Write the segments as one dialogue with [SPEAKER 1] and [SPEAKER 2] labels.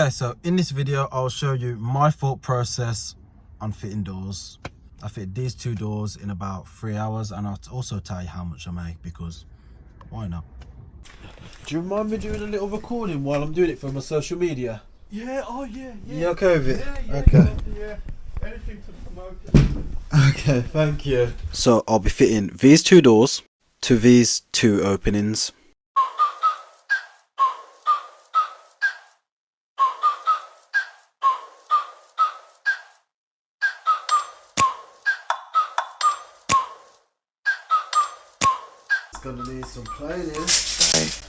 [SPEAKER 1] Okay, so in this video I'll show you my thought process on fitting doors. I fit these two doors in about 3 hours, and I'll also tell you how much I make, because why not? Do you mind me doing a little recording while I'm doing it for my social media?
[SPEAKER 2] Yeah, oh yeah.
[SPEAKER 1] You okay with it?
[SPEAKER 2] Yeah,
[SPEAKER 1] okay.
[SPEAKER 2] Yeah, anything to promote it.
[SPEAKER 1] Okay, thank you. So I'll be fitting these two doors to these two openings. It's gonna need some planing.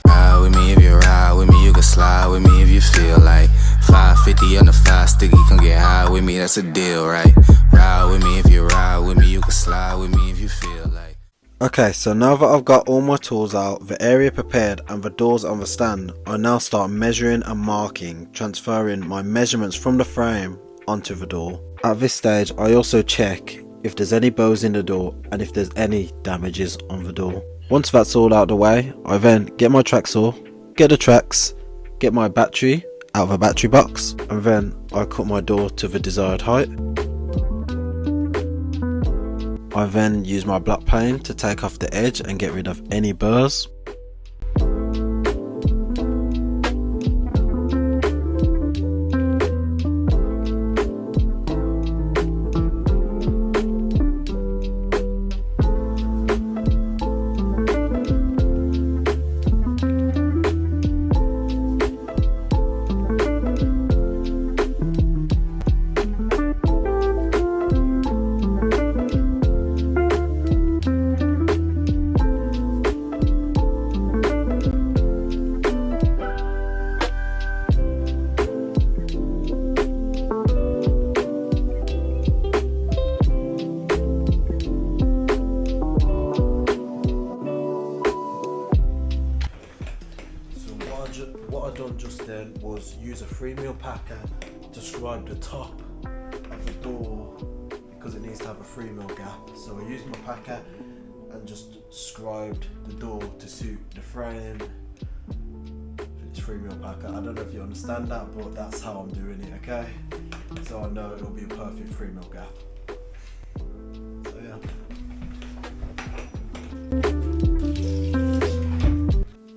[SPEAKER 3] Ride with me if you ride with me, you can slide with me if you feel like 550 on the 5 sticky, come get high with me, that's a deal, right? Ride with me if you ride with me, you can slide with me if you feel like.
[SPEAKER 1] Okay, so now that I've got all my tools out, the area prepared and the doors on the stand, I now start measuring and marking, transferring my measurements from the frame onto the door. At this stage I also check if there's any bows in the door and if there's any damages on the door. Once that's all out of the way, I then get my track saw, get the tracks, get my battery out of a battery box, and then I cut my door to the desired height. I then use my black plane to take off the edge and get rid of any burrs. What I done just then was use a 3mm packer to scribe the top of the door, because it needs to have a 3mm gap. So I used my packer and just scribed the door to suit the frame. It's 3mm packer. I don't know if you understand that, but that's how I'm doing it, okay? So I know it'll be a perfect 3mm gap. So yeah.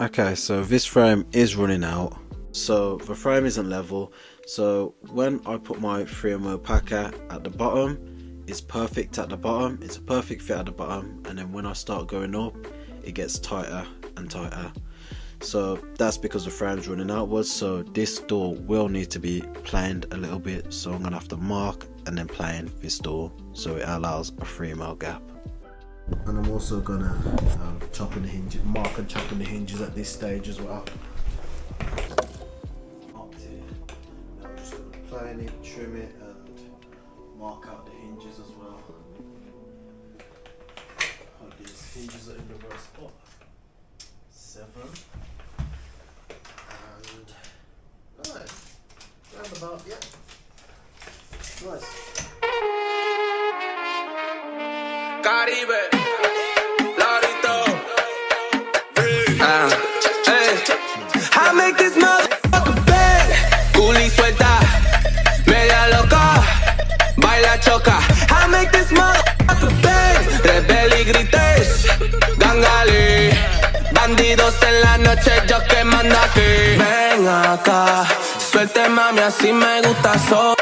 [SPEAKER 1] Okay, so this frame is running out, so the frame isn't level, so when I put my 3mm packer at the bottom, it's perfect at the bottom, it's a perfect fit at the bottom, and then when I start going up, it gets tighter and tighter. So that's because the frame's running outwards, so this door will need to be planed a little bit, so I'm going to have to mark and then plane this door so it allows a 3mm gap. And I'm also gonna chop in the hinges, mark and chop in the hinges at this stage as well. Up here. Now I'm just gonna plane it, trim it, and mark out the hinges as well. Oh, these hinges are in the right spot. 7. And 9. Round about, yeah. Nice.
[SPEAKER 3] Caribe, Larito, hey. I make this motherfucker bad. Culi suelta, media loca, baila choca. I make this motherfucker bad. Rebelde y grites, gangale. Bandidos en la noche, yo que mando aquí. Ven acá, suelte mami, así me gusta soca.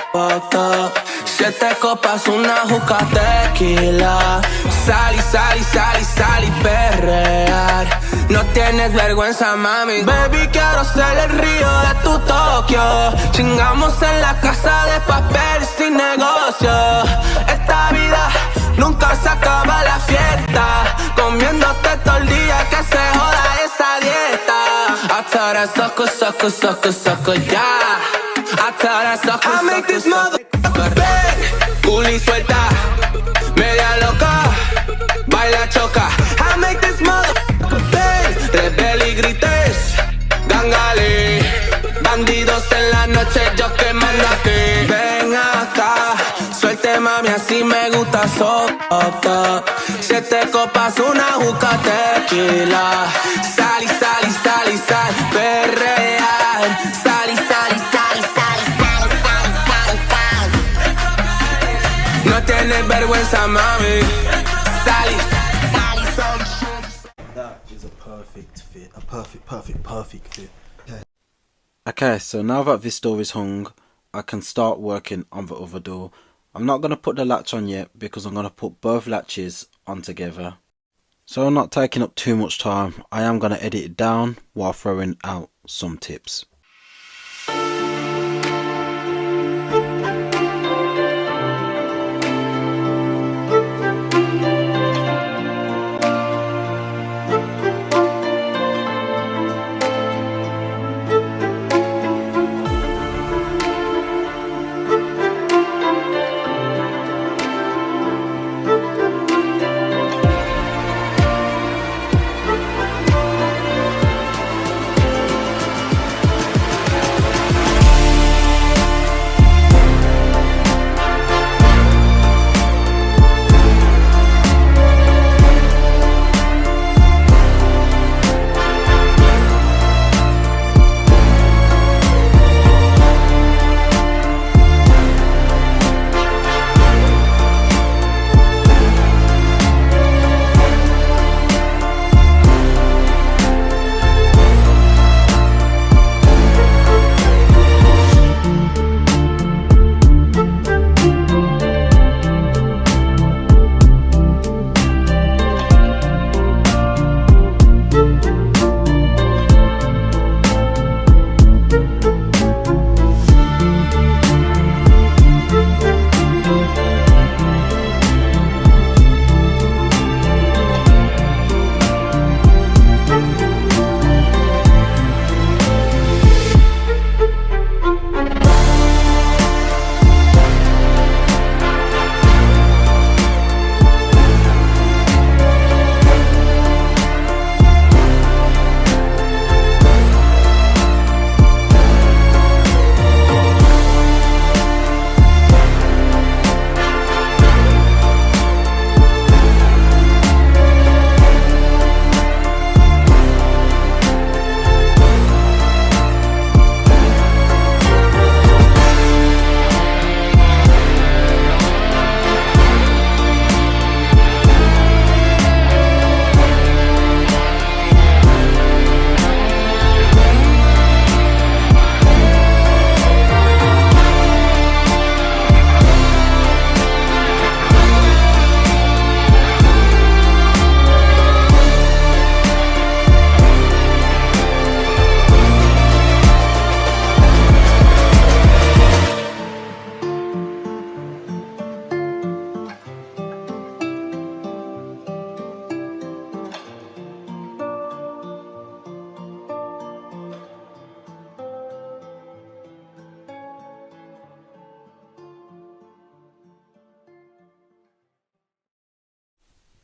[SPEAKER 3] 7 copas, una juca tequila. Sal y perrear. No tienes vergüenza, mami. Baby, quiero ser el río de tu Tokio. Chingamos en la casa de papel sin negocio. Esta vida nunca se acaba la fiesta. Comiéndote todo el día, que se joda esa dieta. I tell that sucker, yeah. I tell that sucker, Culi suelta, media loca, baila choca. I make this motherfucker bang. Rebelde y grites, gangale. Bandidos en la noche, yo que mando aquí. Ven acá, suelte mami, así me gusta soca. 7 copas, una juca tequila. Sal, perrear. Sal, vergüenza, mami. Sally.
[SPEAKER 1] That is a perfect fit. A perfect fit. Okay, so now that this door is hung, I can start working on the other door. I'm not going to put the latch on yet because I'm going to put both latches on together. So I'm not taking up too much time. I am going to edit it down while throwing out some tips.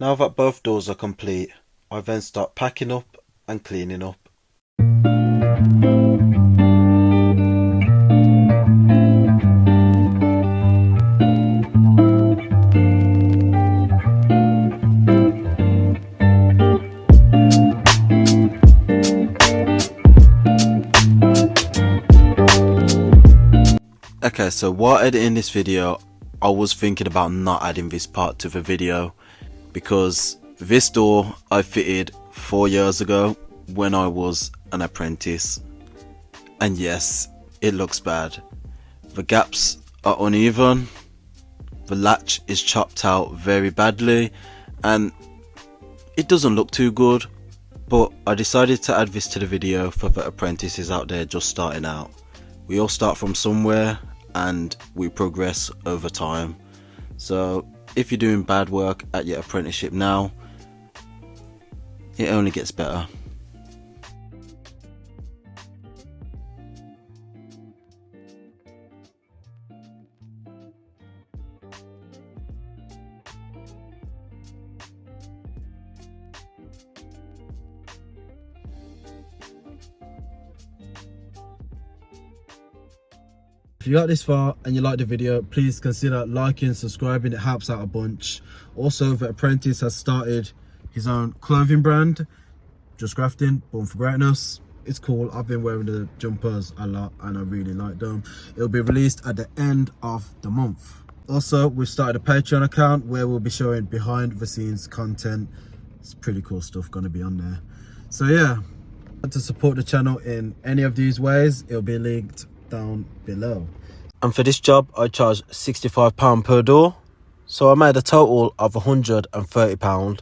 [SPEAKER 1] Now that both doors are complete, I then start packing up and cleaning up. Okay, so while editing this video, I was thinking about not adding this part to the video because this door I fitted 4 years ago when I was an apprentice, and yes, it looks bad. The gaps are uneven, the latch is chopped out very badly, and it doesn't look too good, but I decided to add this to the video for the apprentices out there just starting out. We all start from somewhere and we progress over time. So if you're doing bad work at your apprenticeship now, it only gets better. If you got this far and you like the video, please consider liking, subscribing, it helps out a bunch. Also, the apprentice has started his own clothing brand, Just Grafting, Born for Greatness. It's cool. I've been wearing the jumpers a lot and I really like them. It'll be released at the end of the month. Also, we've started a Patreon account where we'll be showing behind the scenes content. It's pretty cool stuff going to be on there. So yeah, to support the channel in any of these ways, it'll be linked down below. And for this job, I charged £65 per door. So I made a total of £130.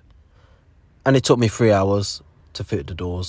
[SPEAKER 1] And it took me 3 hours to fit the doors.